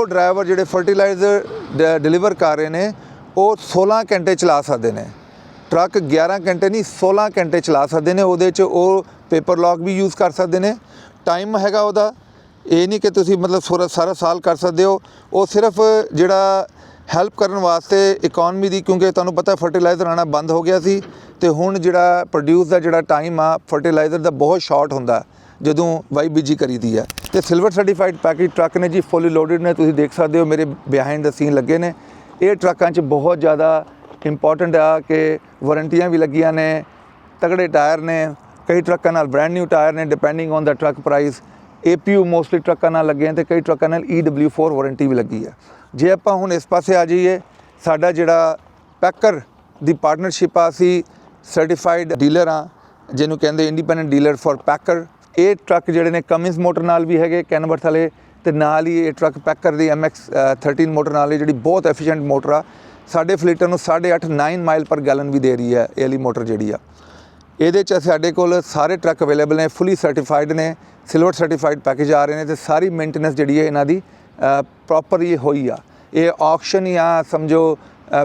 Driver जिहड़े fertiliser deliver कर रहे हैं वो 16 घंटे चला सकते हैं। ट्रक 11 घंटे नहीं 16 घंटे चला सकते हैं। उहदे च वो पेपर लॉक भी यूज़ कर सकते हैं। टाइम हैगा उहदा, ये नहीं कि तुसीं मतलब सारा साल कर सकते हो। वो सिर्फ जिहड़ा हैल्प करन वास्ते इकॉनमी दी, क्योंकि तुहानूं पता फर्टिलाइज़र आना बंद हो गया सी ते हुण जिहड़ा प्रोड्यूस दा जिहड़ा टाइम आ फर्टिलाइज़र दा बहुत शॉर्ट हुंदा जदों वाई बीजी करी दी है। तो सिल्वर सर्टिफाइड पैकेज ट्रक ने जी, फुली लोडिड ने, तुसीं देख सकते हो मेरे बिहाइंड द सीन लगे ने। ये ट्रकों च बहुत ज़्यादा इंपॉर्टेंट आ कि वारंटियां भी लगियां ने, तगड़े टायर ने, कई ट्रकों नाल ब्रैंड न्यू टायर ने depending on the truck price. APU mostly ट्रकों नाल लगे हैं, तो कई ट्रकों नाल EW4 वारंटी भी लगी है। जे आपां हुण इस पासे आ जाइए, साडा जिहड़ा पैकर दी पार्टनरशिप आ, असीं सर्टिफाइड डीलर हाँ, जिन्हों कहते इंडिपेंडेंट डीलर फॉर पैकर। ये ट्रक जिहड़े ने कमिंस मोटर नाल भी है कैनवर्थ वाले, तो नाल ही ये ट्रक पैकर दी MX13 मोटर नाल है, जिहड़ी बहुत एफिशिएंट मोटर आ। साडे फलीटर नूं 8.5-9 माइल पर गैलन भी दे रही है ये वाली मोटर जिहड़ी आ। ਇਹਦੇ 'ਚ ਸਾਡੇ ਕੋਲ ਸਾਰੇ ट्रक अवेलेबल ने, फुली सर्टिफाइड ने, सिल्वर सर्टिफाइड पैकेज आ रहे हैं, तो सारी मेनटेनेंस जिहड़ी है इन्हां दी प्रॉपर ही होई आ। ये ऑक्शन या समझो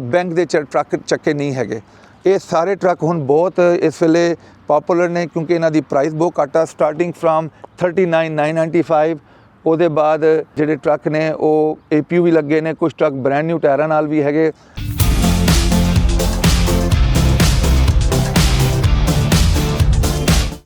बैंक दे ट्रक चक्के नहीं हैगे। ये सारे ट्रक हुण बहुत इस वेले पॉपुलर ने, क्योंकि इन्हां दी प्राइस बहुत घट आ, स्टार्टिंग फ्राम 39,995। ਉਹਦੇ बाद ਜਿਹੜੇ ट्रक ने वो APU भी लगे ने, कुछ ट्रक ब्रैंड न्यू टायरां नाल भी हैगे।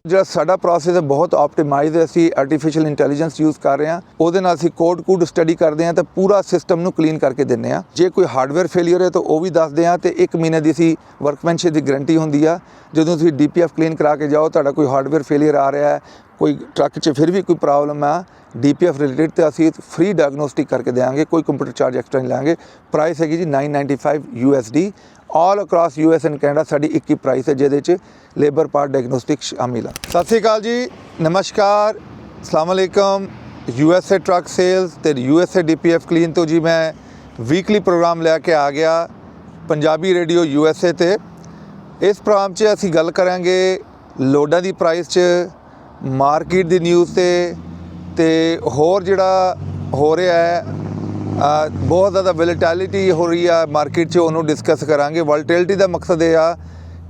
ਜਿਹੜਾ ਸਾਡਾ ਪ੍ਰੋਸੈਸ ਹੈ ਬਹੁਤ ਆਪਟੀਮਾਈਜ਼ ਹੈ। ਅਸੀਂ ਆਰਟੀਫੀਸ਼ੀਅਲ ਇੰਟੈਲੀਜੈਂਸ ਯੂਜ਼ ਕਰ ਰਹੇ ਹਾਂ, ਉਹਦੇ ਨਾਲ ਅਸੀਂ ਕੋਡ ਸਟੱਡੀ ਕਰਦੇ ਹਾਂ ਤੇ ਪੂਰਾ ਸਿਸਟਮ ਨੂੰ ਕਲੀਨ ਕਰਕੇ ਦਿੰਦੇ ਹਾਂ। ਜੇ ਕੋਈ ਹਾਰਡਵੇਅਰ ਫੇਲੀਅਰ ਹੈ ਤਾਂ ਉਹ ਵੀ ਦੱਸਦੇ ਹਾਂ, ਤੇ 1 ਮਹੀਨੇ ਦੀ ਅਸੀਂ ਵਰਕਮੈਨਸ਼ਿਪ ਦੀ ਗਰੰਟੀ ਹੁੰਦੀ ਆ। ਜਦੋਂ ਤੁਸੀਂ DPF ਕਲੀਨ ਕਰਾ ਕੇ ਜਾਓ, ਤੁਹਾਡਾ ਕੋਈ ਹਾਰਡਵੇਅਰ ਫੇਲੀਅਰ ਆ ਰਿਹਾ ਹੈ, ਕੋਈ ट्रक 'ਚ ਫਿਰ ਵੀ ਕੋਈ ਪ੍ਰੋਬਲਮ ਆ DPF ਰਿਲੇਟਡ, ਤੇ ਅਸੀਂ ਫ੍ਰੀ ਡਾਇਗਨੋਸਟਿਕ ਕਰਕੇ ਦੇਵਾਂਗੇ, ਕੋਈ ਕੰਪਿਊਟਰ ਚਾਰਜ ਐਕਸਟਰਾ ਨਹੀਂ ਲਾਂਗੇ। ਪ੍ਰਾਈਸ ਹੈਗੀ ਜੀ $995 USD। All across US and Canada sari एक ही प्राइस है, जिहदे लेबर पार्ट डायग्नोस्टिक शामिल है। सत श्री अकाल जी, नमस्कार, अस्सलाम वालेकुम। USA ट्रक सेल्स ते USA DPF क्लीन तो जी मैं वीकली प्रोग्राम लैके आ गया पंजाबी रेडियो USA ते। इस प्रोग्राम च असीं गल करांगे लोडां दी प्राइस च, मार्केट दी न्यूज़ ते होर जिहड़ा हो रहा है। बहुत ज़्यादा वोलेटिलिटी हो रही है मार्केट च, उन्होंने डिस्कस करांगे। वोलेटिलिटी का मकसद ये आ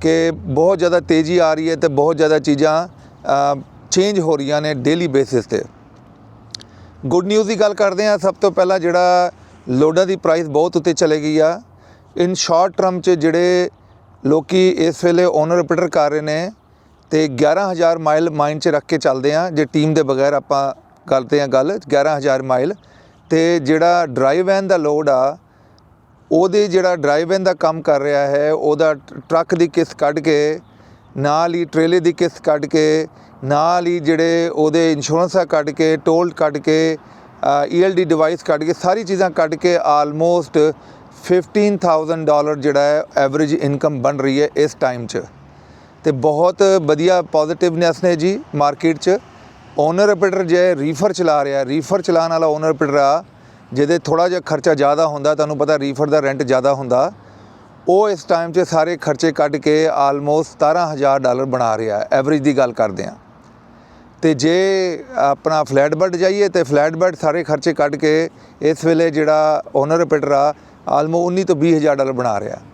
कि बहुत ज़्यादा तेज़ी आ रही है, तो बहुत ज़्यादा चीज़ां चेंज हो रही ने डेली बेसिस पे। गुड न्यूज़ की गल करते हैं। सब तो पहला जिहड़ा लोडां की प्राइस बहुत उत्ते चले गई आ। इन शॉर्ट टर्म च जिहड़े लोकी इस वेले ओनर ऑपरेटर कर रहे हैं, तो 11,000 माइल माइंड च रख के चलते हैं। जे टीम के बगैर आपां करते हैं गल 11,000 माइल, तो जिहड़ा ड्राइव वैन का लोड आ, ਉਹਦੇ ਜਿਹੜਾ ਡਰਾਈਵ ਵੈਨ ਦਾ ਕੰਮ ਕਰ ਰਿਹਾ ਹੈ, ਉਹਦਾ ਟਰੱਕ ਦੀ ਕਿਸ਼ਤ ਕੱਢ ਕੇ, ਨਾਲ ਹੀ ਟ੍ਰੇਲੇ ਦੀ ਕਿਸ਼ਤ ਕੱਢ ਕੇ, ਨਾਲ ਹੀ ਜਿਹੜੇ ਉਹਦੇ ਇੰਸ਼ੋਰੈਂਸ ਆ ਕੱਢ ਕੇ, ਟੋਲ ਕੱਢ ਕੇ, ELD ਡਿਵਾਈਸ ਕੱਢ ਕੇ, ਸਾਰੀ ਚੀਜ਼ਾਂ ਕੱਢ ਕੇ ਆਲਮੋਸਟ $15,000 ਜਿਹੜਾ ਹੈ ਐਵਰੇਜ ਇਨਕਮ ਬਣ ਰਹੀ ਹੈ ਇਸ ਟਾਈਮ 'ਚ। ਤੇ ਬਹੁਤ ਵਧੀਆ ਪੋਜ਼ੀਟਿਵਨੈਸ ਨੇ ਜੀ ਮਾਰਕੀਟ 'ਚ। ओनर ऑपरेटर जो रीफर चला रहा है, रीफर चलाने वाला ओनर ऑपरेटर आ, जिहदे थोड़ा जिहा खर्चा ज़्यादा होंदा, तुहानूं पता रीफर का रेंट ज़्यादा होंदा, वो इस टाइम 'च सारे खर्चे कट के आलमोस्ट $17,000 बना रहा है। एवरेज की गल करते हैं। तो जे अपना फ्लैट बर्ड जाइए, तो फ्लैट बर्ड सारे खर्चे कट के इस वेले जिहड़ा ओनर ऑपरेटर आ आलमोस्ट $19,000 तो $20,000 बना रहा।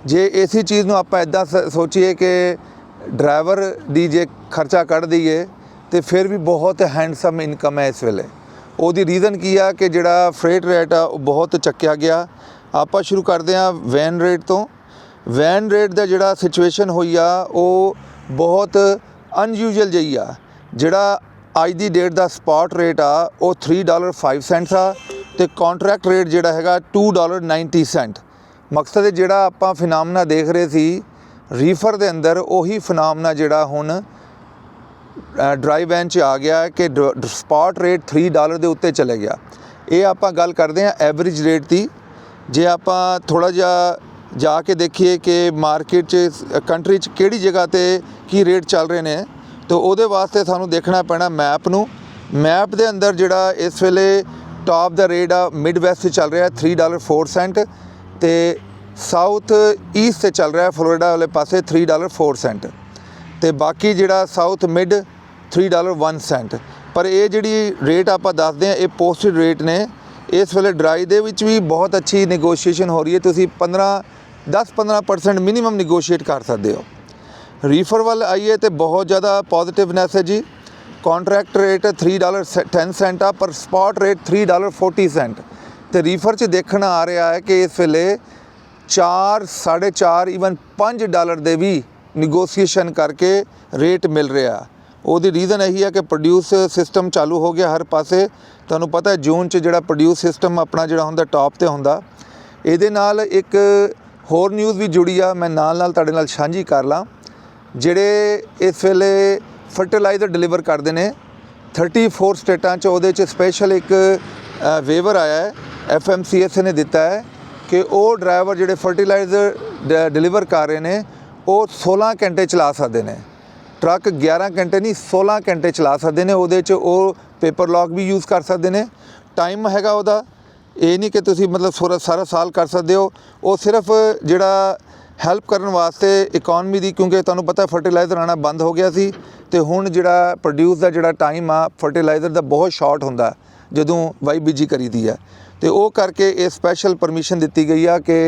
जे इसी चीज़ नूं आपां इदां सोचीए कि ड्राइवर दी जे खर्चा कढ़ दईए, तो फिर भी बहुत हैंडसम इनकम है इस वेले। ਉਹਦੀ रीज़न की आ कि जिहड़ा फ्रेट रेट आ बहुत चक्या गया। आपां शुरू करते हैं वैन रेट तो। वैन रेट का जिहड़ा सिचुएशन हुई आ वो बहुत अनयूजल जी आ। जिहड़ा अज की डेट का स्पॉट रेट आ वो $3.05 आ, तो कॉन्ट्रैक्ट रेट जिहड़ा हैगा $2.90। मकसद जिहड़ा आपां फिनामना देख रहे सी रीफर के अंदर, उही फिनामना जिहड़ा हुण ड्राइव वैन च आ गया कि स्पॉट रेट $3 के उत्ते चले गया। ये आप गल करते हैं एवरेज रेट की। जे आप थोड़ा जिहा जाके देखिए कि मार्केट च कंट्री च किहड़ी जगह ते की रेट चल रहे हैं, तो वो वास्ते सानू देखना पैना मैप नूं। मैप के अंदर जिहड़ा इस वेले टॉप का रेट आ मिड वैस्ट चल रहा है $3.04, तो साउथ ईस्ट से चल रहा है फ्लोरिडा वाले पासे $3.04, तो बाकी जिहड़ा साउथ मिड $3.01। पर ये जिहड़ी रेट आप दसदे हैं ये पोस्टेड रेट ने, इस वेले ड्राई दे विच भी बहुत अच्छी निगोशिएशन हो रही है, तुसीं 10-15% मिनीमम निगोशिएट कर सकते हो। रीफर वाल आइए तो बहुत ज़्यादा पॉजिटिवनैस है जी। कॉन्ट्रैक्ट रेट $3.10 आ, पर स्पॉट रेट $3.40। तो रीफर च देखना आ रहा है कि इस वेले 4, $4.5 ईवन $5 दे भी निगोशिएशन करके रेट मिल रहा। ਉਹਦੀ ਰੀਜ਼ਨ ਇਹੀ ਹੈ ਕਿ ਪ੍ਰੋਡਿਊਸ ਸਿਸਟਮ ਚਾਲੂ ਹੋ ਗਿਆ ਹਰ ਪਾਸੇ। ਤੁਹਾਨੂੰ ਪਤਾ ਹੈ ਜੂਨ 'ਚ ਜਿਹੜਾ ਪ੍ਰੋਡਿਊਸ ਸਿਸਟਮ ਆਪਣਾ ਜਿਹੜਾ ਹੁੰਦਾ ਟੌਪ 'ਤੇ ਹੁੰਦਾ। ਇਹਦੇ ਨਾਲ ਇੱਕ ਹੋਰ ਨਿਊਜ਼ ਵੀ ਜੁੜੀ ਆ, ਮੈਂ ਨਾਲ ਤੁਹਾਡੇ ਨਾਲ ਸਾਂਝੀ ਕਰ ਲਾਂ। ਜਿਹੜੇ ਇਸ ਵੇਲੇ ਫਰਟੀਲਾਈਜ਼ਰ ਡਿਲੀਵਰ ਕਰਦੇ ਨੇ 34 ਸਟੇਟਾਂ 'ਚ, ਉਹਦੇ 'ਚ ਸਪੈਸ਼ਲ ਇੱਕ ਵੇਵਰ ਆਇਆ ਹੈ, FMCSA ਨੇ ਦਿੱਤਾ ਹੈ ਕਿ ਉਹ ਡਰਾਈਵਰ ਜਿਹੜੇ ਫਰਟੀਲਾਈਜ਼ਰ ਡਿਲੀਵਰ ਕਰ ਰਹੇ ਨੇ ਉਹ 16 ਘੰਟੇ ਚਲਾ ਸਕਦੇ ਨੇ। ट्रक 11 घंटे नहीं 16 घंटे चला सकते हैं। ਉਹਦੇ 'ਚ ਉਹ पेपर लॉक भी यूज़ कर सकते हैं। टाइम हैगा ਉਹਦਾ, ਇਹ नहीं कि तुसीं मतलब सारा साल कर सकते हो। ਉਹ सिर्फ ਜਿਹੜਾ ਹੈਲਪ ਕਰਨ ਵਾਸਤੇ ਇਕੋਨਮੀ ਦੀ, ਕਿਉਂਕਿ ਤੁਹਾਨੂੰ ਪਤਾ ਫਰਟੀਲਾਈਜ਼ਰ ਆਉਣਾ ਬੰਦ ਹੋ ਗਿਆ ਸੀ ਤੇ ਹੁਣ ਜਿਹੜਾ ਪ੍ਰੋਡਿਊਸ ਦਾ ਜਿਹੜਾ ਟਾਈਮ ਆ ਫਰਟੀਲਾਈਜ਼ਰ ਦਾ ਬਹੁਤ ਸ਼ਾਰਟ ਹੁੰਦਾ ਜਦੋਂ ਵਾਈ ਬੀਜੀ ਕਰੀਦੀ ਹੈ। ਤੇ ਉਹ ਕਰਕੇ ਇਹ ਸਪੈਸ਼ਲ ਪਰਮਿਸ਼ਨ ਦਿੱਤੀ ਗਈ ਆ ਕਿ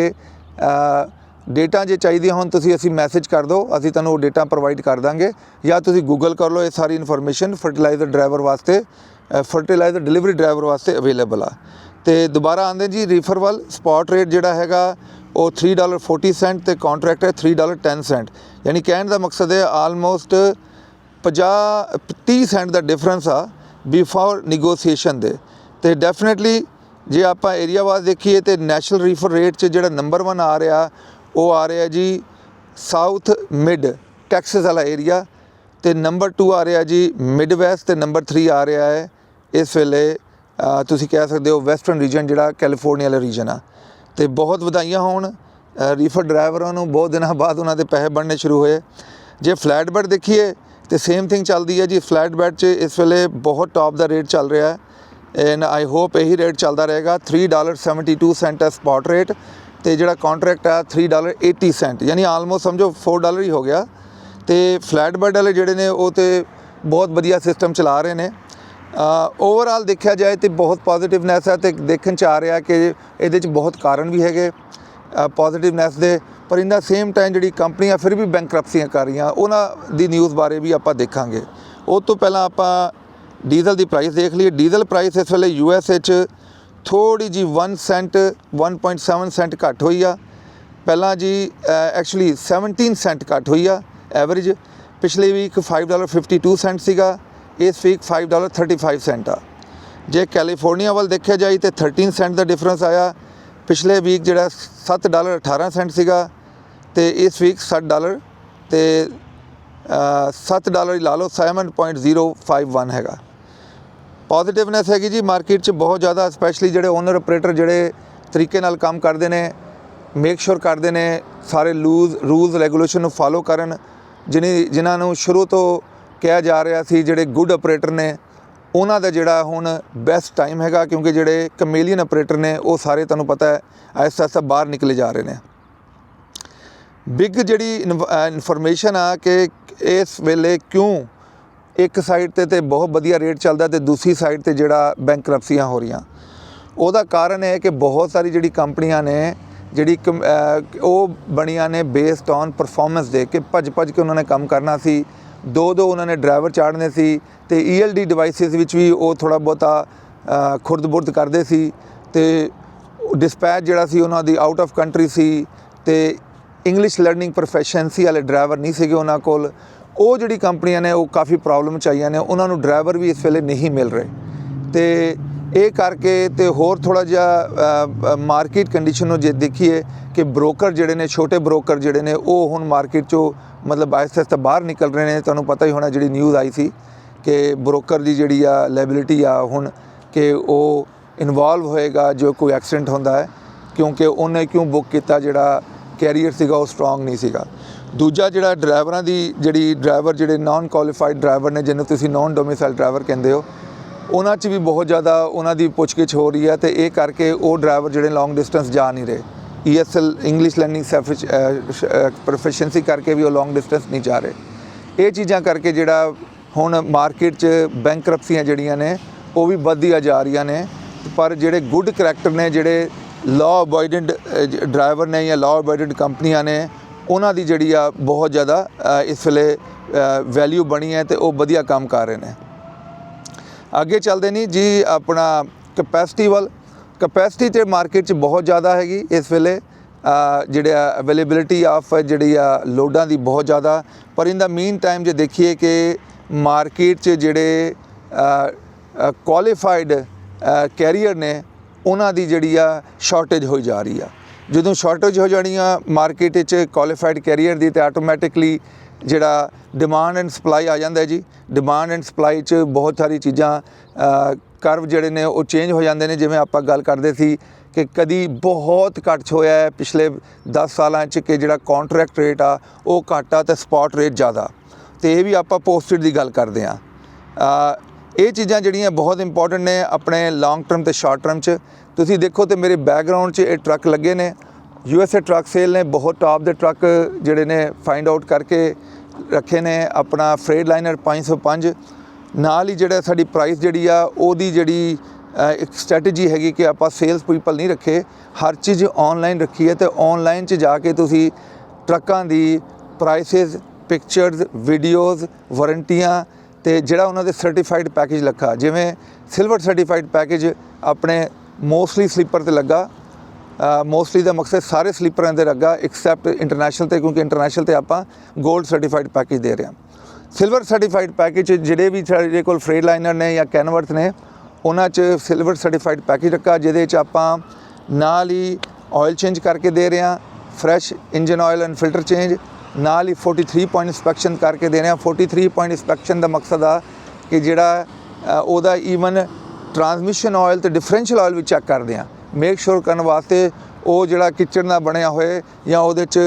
डेटा जे चाहिए होन तुसीं असीं मैसेज कर दो, असीं तुहानूं डेटा प्रोवाइड कर देंगे, या तुसीं गूगल कर लो। ये सारी इन्फॉर्मेशन फर्टिलाइज़र ड्राइवर वास्ते, फर्टिलाइज़र डिलीवरी ड्राइवर वास्ते अवेलेबल आ। तो दोबारा आंदे जी रीफर वाल। स्पॉट रेट जिहड़ा हैगा वो $3.40 ते कॉन्ट्रैक्ट है $3.10। यानी कहने का मकसद है आलमोस्ट 50-30 सेंट का डिफरेंस आ बिफोर निगोशिएशन दे। तो डेफिनेटली जे आपां एरिया वाइज देखिए तो नैशनल रीफर रेट च जिहड़ा नंबर 1 आ रहा वो आ रहा जी साउथ मिड टैक्सिस वाला एरिया, तो नंबर 2 आ रहा जी मिड वैस्ट, तो नंबर 3 आ रहा है इस वेले तुसीं कह सकते हो वैसटर्न रीजन जिहड़ा कैलीफोर्निया वाला रीजन आ। तो बहुत वधाइयां होण रीफर ड्राइवरां नूं, बहुत दिनों बाद उन्हां दे पैसे बनने शुरू होए। जे फ्लैट बेड देखिए तो सेम थिंग चलती है जी। फ्लैट बेड च इस वेले बहुत टॉप का रेट चल रहा है एंड आई होप यही रेट चलता रहेगा। $3.72 है स्पॉट रेट, तो जोड़ा कॉन्ट्रैक्ट है $3.80, यानी आलमोस्ट समझो $4 ही हो गया। तो फ्लैट बेड वाले जोड़े ने वो तो बहुत बढ़िया सिस्टम चला रहे हैं। ओवरऑल देखा जाए तो बहुत पॉजिटिवनैस है। तो देखने च आ रहा कि ये बहुत कारण भी है पॉजिटिवनैस दे, पर इन द सेम टाइम जी कंपनियां फिर भी बैंकरप्सियां कर रही, उन्हों की न्यूज़ बारे भी आप देखांगे। उस तो पहला आप डीजल की प्राइस देख लीए। डीजल प्राइस इस वेले USA थोड़ी जी 1 सेंट 1.7 सेंट घट हुई आ। पहला जी एक्चुअली 17 सेंट घट हुई आ एवरेज। पिछले वीक $5.52 सीगा, इस वीक $5.35 आ। जे कैलीफोर्निया वाल देखा जाए तो 13 सेंट का डिफरेंस आया। पिछले वीक जो $7.18 सीगा, तो इस वीक $7, तो $7 ही ला लो, 7.051 हैगा। पॉजिटिवनैस हैगी जी मार्केट च बहुत ज़्यादा, स्पैशली जोड़े ओनर ऑपरेटर जोड़े तरीके नाल काम करते हैं, मेक श्योर करते हैं सारे रूल्स रेगूलेशन फॉलो करन। जिन्होंने शुरू तो कहा जा रहा सी जोड़े गुड ऑपरेटर ने उन्हों का जोड़ा हुण बेस्ट टाइम हैगा, क्योंकि जोड़े कमेलियन ऑपरेटर ने वो सारे तुहानूं पता है आहिस्ता आहिस्ता बाहर निकले जा रहे हैं। बिग जिहड़ी इन्फॉर्मेशन आ कि इस वेले क्यों एक साइड ते बहुत बढ़िया रेट चलता तो दूसरी साइड ते जिहड़ा बैंकरप्सियां हो रही, ਉਹਦਾ कारण है कि बहुत सारी जिहड़ी कंपनियां ने जिहड़ी वो बणियां ने बेस्ड ऑन परफॉर्मेंस दे के भज के उन्होंने काम करना सी। दो उन्होंने ड्राइवर चाड़ने सी, ते ELD डिवाइसिस विच भी वो थोड़ा बहुता खुरद बुरद करते सी, ते डिस्पैच जिहड़ा सी उन्हां दी आउट ऑफ कंट्री सी, ते इंग्लिश लर्निंग प्रोफैशनसी वाले ड्राइवर नहीं सीगे उन्हां कोल। वो जिहड़ी कंपनियां ने वो काफ़ी प्रॉब्लम च आईयां ने, उन्होंने ड्राइवर भी इस वेले नहीं मिल रहे। तो ये करके तो होर थोड़ा जिहा मार्केट कंडीशन नूं जे देखिए कि ब्रोकर जिहड़े ने, छोटे ब्रोकर जिहड़े ने वो हुण मार्केट चों मतलब आहिस्ता आहिस्ता बाहर निकल रहे हैं। तुहानूं पता ही होना जिहड़ी न्यूज़ आई सी कि ब्रोकर की जिहड़ी आ लायबिलिटी आ हुण कि वो इनवॉल्व होएगा जो कोई एक्सीडेंट होंदा है, क्योंकि उन्हें क्यों बुक किया जिहड़ा कैरीयर सीगा वो स्ट्रॉन्ग नहीं सीगा। दूजा जिहड़ा ड्राइवरां दी जिहड़ी ड्राइवर जिहड़े नॉन क्वालीफाइड ड्राइवर ने, जिन्हें तुसीं नॉन डोमिसाइल ड्राइवर कहंदे हो, उन्हां च भी बहुत ज़्यादा उन्हां दी पुछगिछ हो रही है। तो ये करके वो ड्राइवर जिहड़े लॉन्ग डिस्टेंस जा नहीं रहे, ESL इंग्लिश लर्निंग प्रोफिशिएंसी करके भी वो लॉन्ग डिस्टेंस नहीं जा रहे। ये चीज़ां करके जिहड़ा हुण मार्केट च बैंकरप्सियां जिहड़ियां ने वो भी वधदियां जा रही ने। पर ਜਿਹੜੇ ਗੁੱਡ ਕਰੈਕਟਰ ਨੇ, ਜਿਹੜੇ ਲਾਅ ਅਵੋਇਡੈਂਟ ਡਰਾਈਵਰ ਨੇ ਜਾਂ ਲਾਅ ਅਵੋਇਡੈਂਟ ਕੰਪਨੀਆਂ ਨੇ, ਉਹਨਾਂ ਦੀ ਜਿਹੜੀ ਆ ਬਹੁਤ ਜ਼ਿਆਦਾ ਇਸ ਵੇਲੇ ਵੈਲਿਊ ਬਣੀ ਹੈ ਤੇ ਉਹ ਵਧੀਆ ਕੰਮ ਕਰ ਰਹੇ ਨੇ। ਅੱਗੇ ਚੱਲਦੇ ਨਹੀਂ ਜੀ, ਆਪਣਾ ਕਪੈਸਿਟੀ ਵੱਲ। ਕਪੈਸਿਟੀ ਤੇ ਮਾਰਕੀਟ 'ਚ ਬਹੁਤ ਜ਼ਿਆਦਾ ਹੈਗੀ ਇਸ ਵੇਲੇ, ਜਿਹੜਾ ਅਵੇਲੇਬਿਲਿਟੀ ਆਫ ਜਿਹੜੀ ਆ ਲੋਡਾਂ ਦੀ ਬਹੁਤ ਜ਼ਿਆਦਾ। ਪਰ ਇਨ ਦਾ ਮੀਨ ਟਾਈਮ ਜੇ ਦੇਖੀਏ ਕਿ ਮਾਰਕੀਟ 'ਚ ਜਿਹੜੇ ਕੁਆਲੀਫਾਈਡ ਕੈਰੀਅਰ ਨੇ ਉਹਨਾਂ ਦੀ ਜਿਹੜੀ ਆ ਸ਼ਾਰਟੇਜ ਹੋਈ ਜਾ ਰਹੀ ਆ। ਜਦੋਂ ਸ਼ਾਰਟੇਜ ਹੋ ਜਾਣੀ ਆ ਮਾਰਕੀਟ 'ਚ ਕੁਆਲੀਫਾਈਡ ਕੈਰੀਅਰ ਦੀ, ਤਾਂ ਆਟੋਮੈਟਿਕਲੀ ਜਿਹੜਾ ਡਿਮਾਂਡ ਐਂਡ ਸਪਲਾਈ ਆ ਜਾਂਦਾ ਜੀ। ਡਿਮਾਂਡ ਐਂਡ ਸਪਲਾਈ 'ਚ ਬਹੁਤ ਸਾਰੀ ਚੀਜ਼ਾਂ ਕਰਵ ਜਿਹੜੇ ਨੇ ਉਹ ਚੇਂਜ ਹੋ ਜਾਂਦੇ ਨੇ। ਜਿਵੇਂ ਆਪਾਂ ਗੱਲ ਕਰਦੇ ਸੀ ਕਿ ਕਦੀ ਬਹੁਤ ਘੱਟ ਹੋਇਆ ਹੈ ਪਿਛਲੇ 10 ਸਾਲਾਂ 'ਚ ਕਿ ਜਿਹੜਾ ਕੰਟਰੈਕਟ ਰੇਟ ਆ ਉਹ ਘੱਟ ਆ ਤੇ ਸਪੌਟ ਰੇਟ ਜ਼ਿਆਦਾ। ਤੇ ਇਹ ਵੀ ਆਪਾਂ ਪੋਸਟਡ ਦੀ ਗੱਲ ਕਰਦੇ ਹਾਂ। ਇਹ ਚੀਜ਼ਾਂ ਜਿਹੜੀਆਂ ਬਹੁਤ ਇੰਪੋਰਟੈਂਟ ਨੇ ਆਪਣੇ ਲੌਂਗ ਟਰਮ ਤੇ ਸ਼ਾਰਟ ਟਰਮ 'ਚ। ਤੁਸੀਂ ਦੇਖੋ ਤੇ ਮੇਰੇ ਬੈਕਗਰਾਊਂਡ 'ਚ ਇਹ ਟਰੱਕ ਲੱਗੇ ਨੇ, USA ਟਰੱਕ ਸੇਲ ਨੇ, ਬਹੁਤ ਟਾਪ ਦੇ ਟਰੱਕ ਜਿਹੜੇ ਨੇ ਫਾਈਂਡ ਆਊਟ ਕਰਕੇ ਰੱਖੇ ਨੇ। ਆਪਣਾ ਫਰੇਟ ਲਾਈਨਰ 505 ਨਾਲ ਹੀ ਜਿਹੜਾ ਸਾਡੀ ਪ੍ਰਾਈਸ ਜਿਹੜੀ ਆ ਉਹਦੀ ਜਿਹੜੀ ਇੱਕ ਸਟ੍ਰੈਟਜੀ ਹੈਗੀ ਕਿ ਆਪਾਂ ਸੇਲਸ ਪੀਪਲ ਨਹੀਂ ਰੱਖੇ, ਹਰ ਚੀਜ਼ ਆਨਲਾਈਨ ਰੱਖੀ ਹੈ। ਤੇ ਆਨਲਾਈਨ 'ਚ ਜਾ ਕੇ ਤੁਸੀਂ ਟਰੱਕਾਂ ਦੀ ਪ੍ਰਾਈਸਿਸ, ਪਿਕਚਰਸ, ਵੀਡੀਓਜ਼, ਵਾਰੰਟੀਆਂ ਤੇ ਜਿਹੜਾ ਉਹਨਾਂ ਦੇ ਸਰਟੀਫਾਈਡ ਪੈਕੇਜ ਲੱਗਾ। ਜਿਵੇਂ ਸਿਲਵਰ ਸਰਟੀਫਾਈਡ ਪੈਕੇਜ ਆਪਣੇ ਮੋਸਟਲੀ ਸਲੀਪਰ 'ਤੇ ਲੱਗਾ। ਮੋਸਟਲੀ ਦਾ ਮਕਸਦ ਸਾਰੇ ਸਲੀਪਰਾਂ 'ਤੇ ਲੱਗਾ ਐਕਸੈਪਟ ਇੰਟਰਨੈਸ਼ਨਲ 'ਤੇ, ਕਿਉਂਕਿ ਇੰਟਰਨੈਸ਼ਨਲ 'ਤੇ ਆਪਾਂ 골ਡ ਸਰਟੀਫਾਈਡ ਪੈਕੇਜ ਦੇ ਰਹੇ ਹਾਂ। ਸਿਲਵਰ ਸਰਟੀਫਾਈਡ ਪੈਕੇਜ ਜਿਹੜੇ ਵੀ ਸਾਡੇ ਕੋਲ ਫਰੇਟ ਲਾਈਨਰ ਨੇ ਜਾਂ ਕੈਨਵਰਥ ਨੇ ਉਹਨਾਂ 'ਚ ਸਿਲਵਰ ਸਰਟੀਫਾਈਡ ਪੈਕੇਜ ਰੱਖਾ, ਜਿਹਦੇ 'ਚ ਆਪਾਂ ਨਾਲ ਹੀ ਆਇਲ ਚੇਂਜ ਕਰਕੇ ਦੇ ਰਹੇ ਹਾਂ, fresh engine oil and filter change, ਨਾਲ ਹੀ 43 ਪੁਆਇੰਟ ਇੰਸਪੈਕਸ਼ਨ ਕਰਕੇ ਦੇ ਰਹੇ ਹਾਂ। 43 ਪੁਆਇੰਟ ਇੰਸਪੈਕਸ਼ਨ ਦਾ ਮਕਸਦ ਆ ਕਿ ਜਿਹੜਾ ਉਹਦਾ ਈਵਨ ਟਰਾਂਸਮਿਸ਼ਨ ਆਇਲ ਤੇ ਡਿਫਰੈਂਸ਼ੀਅਲ ਆਇਲ ਵੀ ਚੈੱਕ ਕਰਦੇ ਹਾਂ, ਮੇਕ ਸ਼ੋਰ ਕਰਨ ਵਾਸਤੇ ਉਹ ਜਿਹੜਾ ਕਿਚਨ ਦਾ ਬਣਿਆ ਹੋਏ ਜਾਂ ਉਹਦੇ 'ਚ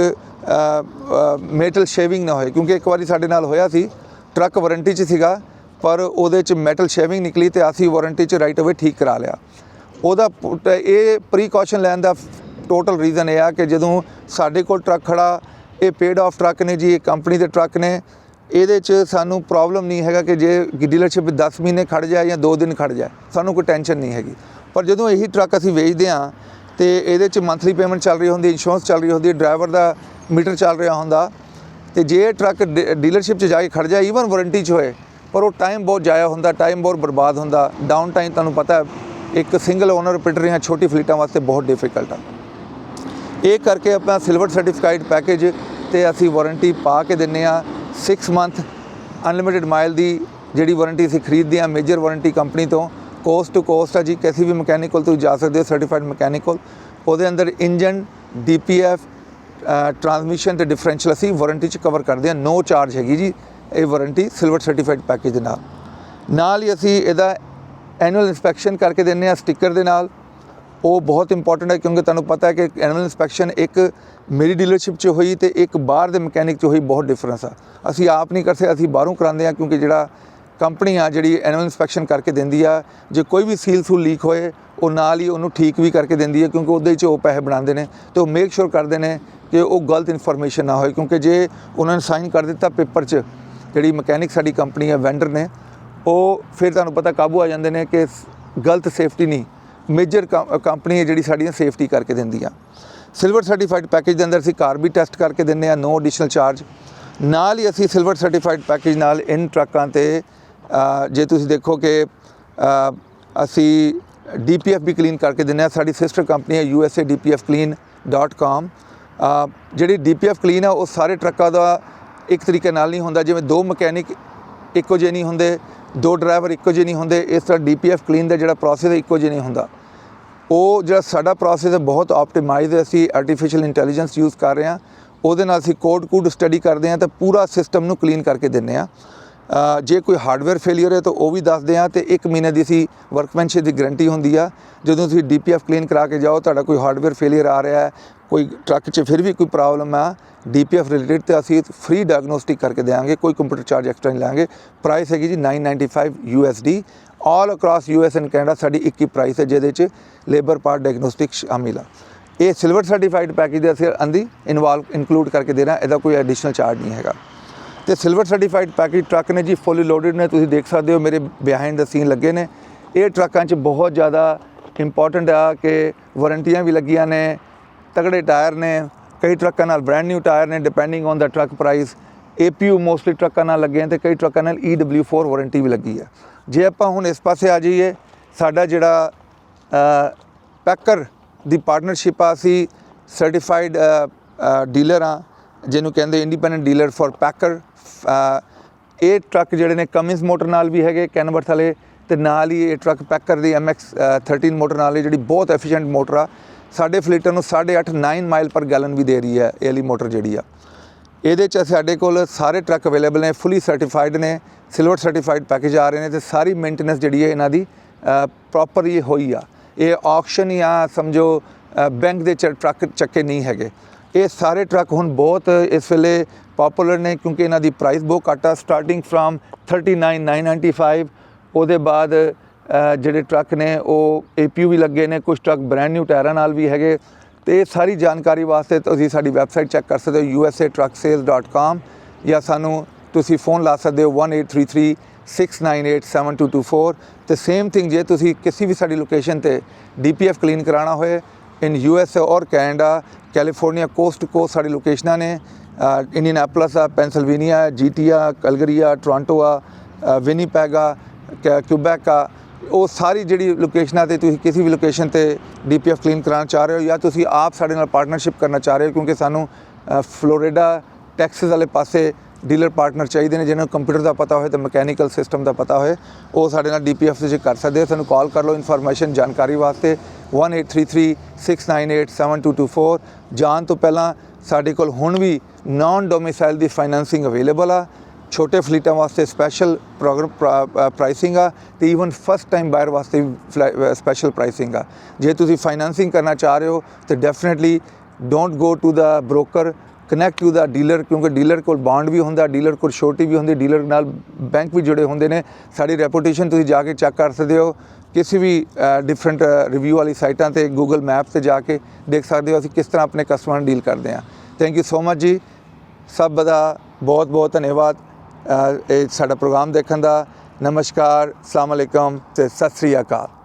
ਮੈਟਲ ਸ਼ੇਵਿੰਗ ਨਾ ਹੋਏ। ਕਿਉਂਕਿ ਇੱਕ ਵਾਰੀ ਸਾਡੇ ਨਾਲ ਹੋਇਆ ਸੀ, ਟਰੱਕ ਵਾਰੰਟੀ 'ਚ ਸੀਗਾ ਪਰ ਉਹਦੇ 'ਚ ਮੈਟਲ ਸ਼ੇਵਿੰਗ ਨਿਕਲੀ ਤੇ ਅਸੀਂ ਵਾਰੰਟੀ 'ਚ ਰਾਈਟ ਅਵੇ ਠੀਕ ਕਰਾ ਲਿਆ। ਉਹਦਾ ਇਹ ਪ੍ਰੀਕਾਸ਼ਨ ਲੈਣ ਦਾ ਟੋਟਲ ਰੀਜ਼ਨ ਇਹ ਆ ਕਿ ਜਦੋਂ ਸਾਡੇ ਕੋਲ ਟਰੱਕ ਖੜਾ, ਇਹ ਪੇਡ ਆਫ ਟਰੱਕ ਨੇ ਜੀ, ਇਹ ਕੰਪਨੀ ਦੇ ਟਰੱਕ ਨੇ, ਇਹਦੇ 'ਚ ਸਾਨੂੰ ਪ੍ਰੋਬਲਮ ਨਹੀਂ ਹੈਗਾ ਕਿ ਜੇ ਡੀਲਰਸ਼ਿਪ 10 ਮਹੀਨੇ ਖੜ ਜਾਏ ਜਾਂ 2 ਦਿਨ ਖੜ ਜਾਏ, ਸਾਨੂੰ ਕੋਈ ਟੈਨਸ਼ਨ ਨਹੀਂ ਹੈਗੀ। ਪਰ ਜਦੋਂ ਇਹੀ ਟਰੱਕ ਅਸੀਂ ਵੇਚਦੇ ਹਾਂ ਤੇ ਇਹਦੇ 'ਚ ਮੰਥਲੀ ਪੇਮੈਂਟ ਚੱਲ ਰਹੀ ਹੁੰਦੀ, ਇੰਸ਼ੋਰੈਂਸ ਚੱਲ ਰਹੀ ਹੁੰਦੀ, ਡਰਾਈਵਰ ਦਾ ਮੀਟਰ ਚੱਲ ਰਿਹਾ ਹੁੰਦਾ, ਤੇ ਜੇ ਟਰੱਕ ਡੀਲਰਸ਼ਿਪ 'ਚ ਜਾ ਕੇ ਖੜ ਜਾਏ ਈਵਨ ਵਾਰੰਟੀ 'ਚ ਹੋਏ, ਪਰ ਉਹ ਟਾਈਮ ਬਹੁਤ ਜਾਇਆ ਹੁੰਦਾ, ਟਾਈਮ ਬਹੁਤ ਬਰਬਾਦ ਹੁੰਦਾ। ਡਾਊਨ ਟਾਈਮ ਤੁਹਾਨੂੰ ਪਤਾ ਇੱਕ ਸਿੰਗਲ ਓਨਰ ਆਪਰੇਟਰ ਜਾਂ ਛੋਟੀ ਫਲੀਟਾਂ ਵਾਸਤੇ ਬਹੁਤ ਡਿਫਿਕਲਟ ਆ। ਇਹ ਕਰਕੇ ਆਪਣਾ ਸਿਲਵਰ ਸਰਟੀਫਾਈਡ ਪੈਕੇਜ ਤੇ ਅਸੀਂ ਵਾਰੰਟੀ ਪਾ ਕੇ ਦਿੰਦੇ ਹਾਂ। 6 ਮੰਥ ਅਨਲਿਮਿਟਿਡ ਮਾਈਲ ਦੀ ਜਿਹੜੀ ਵਾਰੰਟੀ ਅਸੀਂ ਖਰੀਦਦੇ ਹਾਂ ਮੇਜਰ ਵਾਰੰਟੀ ਕੰਪਨੀ ਤੋਂ, ਕੋਸਟ ਟੂ ਕੋਸਟ ਆ ਜੀ। ਕਿਸੇ ਵੀ ਮਕੈਨਿਕ ਕੋਲ ਤੁਸੀਂ ਜਾ ਸਕਦੇ ਹੋ, ਸਰਟੀਫਾਈਡ ਮਕੈਨਿਕ ਕੋਲ। ਉਹਦੇ ਅੰਦਰ ਇੰਜਨ, DPF, ਟਰਾਂਸਮਿਸ਼ਨ ਤੇ ਡਿਫਰੈਂਸ਼ੀਅਲ ਅਸੀਂ ਵਾਰੰਟੀ 'ਚ ਕਵਰ ਕਰਦੇ ਹਾਂ। ਨੋ ਚਾਰਜ ਹੈਗੀ ਜੀ ਇਹ ਵਾਰੰਟੀ ਸਿਲਵਰ ਸਰਟੀਫਾਈਡ ਪੈਕੇਜ ਦੇ ਨਾਲ ਹੀ ਅਸੀਂ ਇਹਦਾ ਐਨੂਅਲ ਇੰਸਪੈਕਸ਼ਨ ਕਰਕੇ ਦਿੰਦੇ ਹਾਂ ਸਟਿੱਕਰ ਦੇ ਨਾਲ। ਉਹ ਬਹੁਤ ਇੰਪੋਰਟੈਂਟ ਹੈ ਕਿਉਂਕਿ ਤੁਹਾਨੂੰ ਪਤਾ ਹੈ ਕਿ ਐਨੂਅਲ ਇੰਸਪੈਕਸ਼ਨ ਇੱਕ ਮੇਰੀ ਡੀਲਰਸ਼ਿਪ 'ਚ ਹੋਈ ਤੇ ਇੱਕ ਬਾਹਰ ਦੇ ਮਕੈਨਿਕ 'ਚ ਹੋਈ, ਬਹੁਤ ਡਿਫਰੈਂਸ ਆ। ਅਸੀਂ ਆਪ ਨਹੀਂ ਕਰਦੇ, ਅਸੀਂ ਬਾਹਰੋਂ ਕਰਾਉਂਦੇ ਹਾਂ ਕਿਉਂਕਿ ਜਿਹੜਾ ਕੰਪਨੀ ਆ ਜਿਹੜੀ ਐਨੂਅਲ ਇੰਸਪੈਕਸ਼ਨ ਕਰਕੇ ਦਿੰਦੀ ਆ, ਜੇ ਕੋਈ ਵੀ ਸੀਲ ਸੂਲ ਲੀਕ ਹੋਏ ਉਹ ਨਾਲ ਹੀ ਉਹਨੂੰ ਠੀਕ ਵੀ ਕਰਕੇ ਦਿੰਦੀ ਹੈ, ਕਿਉਂਕਿ ਉਹਦੇ 'ਚ ਉਹ ਪੈਸੇ ਬਣਾਉਂਦੇ ਨੇ ਤੇ ਉਹ ਮੇਕ ਸ਼ੋਰ ਕਰਦੇ ਨੇ ਕਿ ਉਹ ਗਲਤ ਇਨਫੋਰਮੇਸ਼ਨ ਨਾ ਹੋਏ। ਕਿਉਂਕਿ ਜੇ ਉਹਨਾਂ ਨੇ ਸਾਈਨ ਕਰ ਦਿੱਤਾ ਪੇਪਰ 'ਚ, ਜਿਹੜੀ ਮਕੈਨਿਕ ਸਾਡੀ ਕੰਪਨੀ ਆ, ਵੈਂਡਰ ਨੇ, ਉਹ ਫਿਰ ਤੁਹਾਨੂੰ ਪਤਾ ਕਾਬੂ ਆ ਜਾਂਦੇ ਨੇ ਕਿ ਗਲਤ ਸੇਫਟੀ ਨਹੀਂ, ਮੇਜਰ ਕੰਪਨੀ ਹੈ ਜਿਹੜੀ ਸਾਡੀਆਂ ਸੇਫਟੀ ਕਰਕੇ ਦਿੰਦੀ ਆ। ਸਿਲਵਰ ਸਰਟੀਫਾਈਡ ਪੈਕੇਜ ਦੇ ਅੰਦਰ ਅਸੀਂ ਕਾਰ ਵੀ ਟੈਸਟ ਕਰਕੇ ਦਿੰਦੇ ਹਾਂ, ਨੋ ਐਡੀਸ਼ਨਲ ਚਾਰਜ। ਨਾਲ ਹੀ ਅਸੀਂ ਸਿਲਵਰ ਸਰਟੀਫਾਈਡ ਪੈਕੇਜ ਨਾਲ ਇਨ ਟਰੱਕਾਂ ਤੇ ਜੇ ਤੁਸੀਂ ਦੇਖੋ ਕਿ ਅਸੀਂ DPF ਵੀ ਕਲੀਨ ਕਰਕੇ ਦਿੰਦੇ ਹਾਂ। ਸਾਡੀ ਸਿਸਟਰ ਕੰਪਨੀ ਹੈ USA dpfclean.com। ਜਿਹੜੀ DPF ਕਲੀਨ ਆ ਉਹ ਸਾਰੇ ਟਰੱਕਾਂ ਦਾ ਇੱਕ ਤਰੀਕੇ ਨਾਲ ਨਹੀਂ ਹੁੰਦਾ। ਜਿਵੇਂ 2 ਮਕੈਨਿਕ ਇੱਕੋ ਜਿਹੇ ਨਹੀਂ ਹੁੰਦੇ, 2 ਡਰਾਈਵਰ ਇੱਕੋ ਜਿਹੇ ਨਹੀਂ ਹੁੰਦੇ, ਇਸ ਤਰ੍ਹਾਂ DPF ਕਲੀਨ ਦਾ ਜਿਹੜਾ ਪ੍ਰੋਸੈਸ ਹੈ ਇੱਕੋ ਜਿਹਾ ਨਹੀਂ ਹੁੰਦਾ। ਉਹ ਜਿਹੜਾ ਸਾਡਾ ਪ੍ਰੋਸੈਸ ਹੈ ਬਹੁਤ ਆਪਟੀਮਾਈਜ਼ ਹੈ। ਅਸੀਂ ਆਰਟੀਫਿਸ਼ੀਅਲ ਇੰਟੈਲੀਜੈਂਸ ਯੂਜ਼ ਕਰ ਰਹੇ ਹਾਂ, ਉਹਦੇ ਨਾਲ ਅਸੀਂ ਕੋਡ ਸਟੱਡੀ ਕਰਦੇ ਹਾਂ ਤੇ ਪੂਰਾ ਸਿਸਟਮ ਨੂੰ ਕਲੀਨ ਕਰਕੇ ਦਿੰਦੇ ਹਾਂ। ਜੇ ਕੋਈ ਹਾਰਡਵੇਅਰ ਫੇਲੀਅਰ ਹੈ ਤਾਂ ਉਹ ਵੀ ਦੱਸਦੇ ਹਾਂ ਤੇ 1 ਮਹੀਨੇ ਦੀ ਅਸੀਂ ਵਰਕਮੈਨਸ਼ਿਪ ਦੀ ਗਰੰਟੀ ਹੁੰਦੀ ਆ। ਜਦੋਂ ਤੁਸੀਂ DPF ਕਲੀਨ ਕਰਾ ਕੇ ਜਾਓ, ਤੁਹਾਡਾ ਕੋਈ ਹਾਰਡਵੇਅਰ ਫੇਲੀਅਰ ਆ ਰਿਹਾ ਹੈ, ਕੋਈ ਟਰੱਕ 'ਚ ਫਿਰ ਵੀ ਕੋਈ ਪ੍ਰੋਬਲਮ ਆ DPF ਰਿਲੇਟਡ, ਤੇ ਅਸੀਂ ਫ੍ਰੀ ਡਾਇਗਨੋਸਟਿਕ ਕਰਕੇ ਦੇਵਾਂਗੇ, ਕੋਈ ਕੰਪਿਊਟਰ ਚਾਰਜ ਐਕਸਟਰਾ ਨਹੀਂ ਲਾਂਗੇ। ਪ੍ਰਾਈਸ ਹੈਗੀ ਜੀ $995 USD। All across US and Canada ਸਾਡੀ ਇੱਕ ਹੀ ਪ੍ਰਾਈਸ ਹੈ, ਜਿਹਦੇ 'ਚ ਲੇਬਰ ਪਾਰਟ ਡਾਇਗਨੋਸਟਿਕ ਸ਼ਾਮਿਲ ਆ। ਇਹ ਸਿਲਵਰ ਸਰਟੀਫਾਈਡ ਪੈਕੇਜ ਦੇ ਅਸੀਂ ਅੰਦੀ ਇਨਕਲੂਡ ਕਰਕੇ ਦੇ ਰਹੇ, ਇਹਦਾ ਕੋਈ ਐਡੀਸ਼ਨਲ ਚਾਰਜ ਨਹੀਂ ਹੈਗਾ। ਤੇ ਸਿਲਵਰ ਸਰਟੀਫਾਈਡ ਪੈਕੇਜ ਟਰੱਕ ਨੇ ਜੀ ਫੁੱਲੀ ਲੋਡਡ ਨੇ, ਤੁਸੀਂ ਦੇਖ ਸਕਦੇ ਹੋ ਮੇਰੇ ਬਿਹਾਈਂਡ ਦਾ ਸੀਨ ਲੱਗੇ ਨੇ। ਇਹ ਟਰੱਕਾਂ 'ਚ ਬਹੁਤ ਜ਼ਿਆਦਾ ਇੰਪੋਰਟੈਂਟ ਆ ਕਿ ਵਾਰੰਟੀਆਂ ਵੀ ਲੱਗੀਆਂ ਨੇ, ਤਗੜੇ ਟਾਇਰ ਨੇ, ਕਈ ਟਰੱਕਾਂ ਨਾਲ ਬ੍ਰੈਂਡ ਨਿਊ ਟਾਇਰ ਨੇ depending on the truck price. APU mostly ਟਰੱਕਾਂ ਨਾਲ ਲੱਗੇ ਅਤੇ ਕਈ ਟਰੱਕਾਂ ਨਾਲ EW4 ਵਾਰੰਟੀ ਵੀ ਲੱਗੀ ਹੈ। ਜੇ ਆਪਾਂ ਹੁਣ ਇਸ ਪਾਸੇ ਆ ਜਾਈਏ, ਸਾਡਾ ਜਿਹੜਾ ਪੈਕਰ ਦੀ ਪਾਰਟਨਰਸ਼ਿਪ ਆ, ਅਸੀਂ ਸਰਟੀਫਾਈਡ ਡੀਲਰ ਆ, ਜਿਹਨੂੰ ਕਹਿੰਦੇ ਇੰਡੀਪੈਂਡੈਂਟ ਡੀਲਰ ਫॉर ਪੈਕਰ। ਇਹ ਟਰੱਕ ਜਿਹੜੇ ਨੇ ਕਮਿੰਸ ਮੋਟਰ ਨਾਲ ਵੀ ਹੈਗੇ ਕੈਨਵਰਥ ਵਾਲੇ, ਅਤੇ ਨਾਲ ਹੀ ਇਹ ਟਰੱਕ ਪੈਕਰ ਦੀ MX13 ਮੋਟਰ ਨਾਲ, ਜਿਹੜੀ ਬਹੁਤ ਐਫੀਸ਼ੀਐਂਟ ਮੋਟਰ ਆ, ਸਾਡੇ ਫਲੀਟਰ ਨੂੰ 8.5-9 ਮਾਈਲ ਪਰ ਗੈਲਨ ਵੀ ਦੇ ਰਹੀ ਹੈ ਇਹ ਵਾਲੀ ਮੋਟਰ ਜਿਹੜੀ ਆ। ਇਹਦੇ 'ਚ ਸਾਡੇ ਕੋਲ ਸਾਰੇ ਟਰੱਕ ਅਵੇਲੇਬਲ ਨੇ, ਫੁੱਲੀ ਸਰਟੀਫਾਈਡ ਨੇ, ਸਿਲਵਰ ਸਰਟੀਫਾਈਡ ਪੈਕੇਜ ਆ ਰਹੇ ਨੇ, ਅਤੇ ਸਾਰੀ ਮੇਨਟੇਨੈਂਸ ਜਿਹੜੀ ਹੈ ਇਹਨਾਂ ਦੀ ਪ੍ਰੋਪਰ ਹੀ ਹੋਈ ਆ। ਇਹ ਆਕਸ਼ਨ ਜਾਂ ਸਮਝੋ ਬੈਂਕ ਦੇ ਟਰੱਕ ਚੱਕੇ ਨਹੀਂ ਹੈਗੇ। ਇਹ ਸਾਰੇ ਟਰੱਕ ਹੁਣ ਬਹੁਤ ਇਸ ਵੇਲੇ ਪੋਪੂਲਰ ਨੇ, ਕਿਉਂਕਿ ਇਹਨਾਂ ਦੀ ਪ੍ਰਾਈਸ ਬਹੁਤ ਘੱਟ ਆ, ਸਟਾਰਟਿੰਗ ਫਰੋਮ 39,995। ਉਹਦੇ ਬਾਅਦ ਜਿਹੜੇ ਟਰੱਕ ਨੇ ਉਹ APU ਵੀ ਲੱਗੇ ਨੇ, ਕੁਝ ਟਰੱਕ ਬ੍ਰੈਂਡ ਨਿਊ ਟਾਇਰਾਂ ਨਾਲ ਵੀ ਹੈਗੇ। ਅਤੇ ਸਾਰੀ ਜਾਣਕਾਰੀ ਵਾਸਤੇ ਤੁਸੀਂ ਸਾਡੀ ਵੈਬਸਾਈਟ ਚੈੱਕ ਕਰ ਸਕਦੇ ਹੋ usatrucksales.com, ਜਾਂ ਸਾਨੂੰ ਤੁਸੀਂ ਫ਼ੋਨ ਲਾ ਸਕਦੇ ਹੋ 1833-698-7224। ਅਤੇ ਸੇਮ ਥਿੰਗ ਜੇ ਤੁਸੀਂ ਕਿਸੇ ਵੀ ਸਾਡੀ ਲੋਕੇਸ਼ਨ 'ਤੇ DPF ਕਲੀਨ ਕਰਾਉਣਾ ਹੋਏ ਇਨ USA ਔਰ Canada, California, coast to coast ਸਾਡੀ ਲੋਕੇਸ਼ਨਾਂ ਨੇ। ਇੰਡੀਅਨਐਪਲਸ ਆ, ਪੈਨਸਿਲਵੇਨੀਆ, GT ਆ, ਕੈਲਗਰੀ ਆ, ਟੋਰਾਂਟੋ ਆ, ਵਿਨੀਪੈਗ ਆ, ਕਿਊਬੈਕ ਆ। ਉਹ ਸਾਰੀ ਜਿਹੜੀ ਲੋਕੇਸ਼ਨਾਂ 'ਤੇ ਤੁਸੀਂ ਕਿਸੇ ਵੀ ਲੋਕੇਸ਼ਨ 'ਤੇ DPF ਕਲੀਨ ਕਰਾਉਣਾ ਚਾਹ ਰਹੇ ਹੋ, ਜਾਂ ਤੁਸੀਂ ਆਪ ਸਾਡੇ ਨਾਲ ਪਾਰਟਨਰਸ਼ਿਪ ਕਰਨਾ ਚਾਹ ਰਹੇ ਹੋ, ਕਿਉਂਕਿ ਸਾਨੂੰ ਫਲੋਰੀਡਾ, ਟੈਕਸਸ ਵਾਲੇ ਪਾਸੇ ਡੀਲਰ ਪਾਰਟਨਰ ਚਾਹੀਦੇ ਨੇ ਜਿਹਨਾਂ ਨੂੰ ਕੰਪਿਊਟਰ ਦਾ ਪਤਾ ਹੋਏ ਅਤੇ ਮਕੈਨੀਕਲ ਸਿਸਟਮ ਦਾ ਪਤਾ ਹੋਏ, ਉਹ ਸਾਡੇ ਨਾਲ DPF ਵਿੱਚ ਕਰ ਸਕਦੇ ਹੋ। ਸਾਨੂੰ ਕਾਲ ਕਰ ਲਓ ਇਨਫੋਰਮੇਸ਼ਨ ਜਾਣਕਾਰੀ ਵਾਸਤੇ 1833-698-7224। ਜਾਣ ਤੋਂ ਪਹਿਲਾਂ ਸਾਡੇ ਕੋਲ ਹੁਣ ਵੀ ਨਾਨ ਡੋਮਿਸਾਈਲ ਦੀ ਫਾਈਨੈਂਸਿੰਗ ਅਵੇਲੇਬਲ ਆ, ਛੋਟੇ ਫਲੀਟਾਂ ਵਾਸਤੇ ਸਪੈਸ਼ਲ ਪ੍ਰਾਈਸਿੰਗ ਆ, ਅਤੇ ਈਵਨ ਫਸਟ ਟਾਈਮ ਬਾਇਰ ਵਾਸਤੇ ਵੀ ਸਪੈਸ਼ਲ ਪ੍ਰਾਈਸਿੰਗ ਆ। ਜੇ ਤੁਸੀਂ ਫਾਈਨੈਂਸਿੰਗ ਕਰਨਾ ਚਾਹ ਰਹੇ ਹੋ ਤਾਂ definitely don't go to the broker, connect to the dealer, ਕਿਉਂਕਿ ਡੀਲਰ ਕੋਲ ਬੌਂਡ ਵੀ ਹੁੰਦਾ, ਡੀਲਰ ਕੋਲ ਸ਼ੋਰਟੀ ਵੀ ਹੁੰਦੀ, ਡੀਲਰ ਨਾਲ ਬੈਂਕ ਵੀ ਜੁੜੇ ਹੁੰਦੇ ਨੇ। ਸਾਡੀ ਰੈਪੂਟੇਸ਼ਨ ਤੁਸੀਂ ਜਾ ਕੇ ਚੈੱਕ ਕਰ ਸਕਦੇ ਹੋ ਕਿਸੇ ਵੀ ਡਿਫਰੈਂਟ ਰਿਵਿਊ ਵਾਲੀ ਸਾਈਟਾਂ 'ਤੇ, ਗੂਗਲ ਮੈਪ 'ਤੇ ਜਾ ਕੇ ਦੇਖ ਸਕਦੇ ਹੋ ਅਸੀਂ ਕਿਸ ਤਰ੍ਹਾਂ ਆਪਣੇ ਕਸਟਮਰ ਨਾਲ ਡੀਲ ਕਰਦੇ ਹਾਂ। ਥੈਂਕ ਯੂ ਸੋ ਮਚ ਜੀ, ਸਭ ਦਾ ਬਹੁਤ ਬਹੁਤ ਧੰਨਵਾਦ ਇਹ ਸਾਡਾ ਪ੍ਰੋਗਰਾਮ ਦੇਖਣ ਦਾ। ਨਮਸਕਾਰ, ਅਸਲਾਮ ਅਲੈਕਮ ਅਤੇ ਸਤਿ ਸ਼੍ਰੀ ਅਕਾਲ।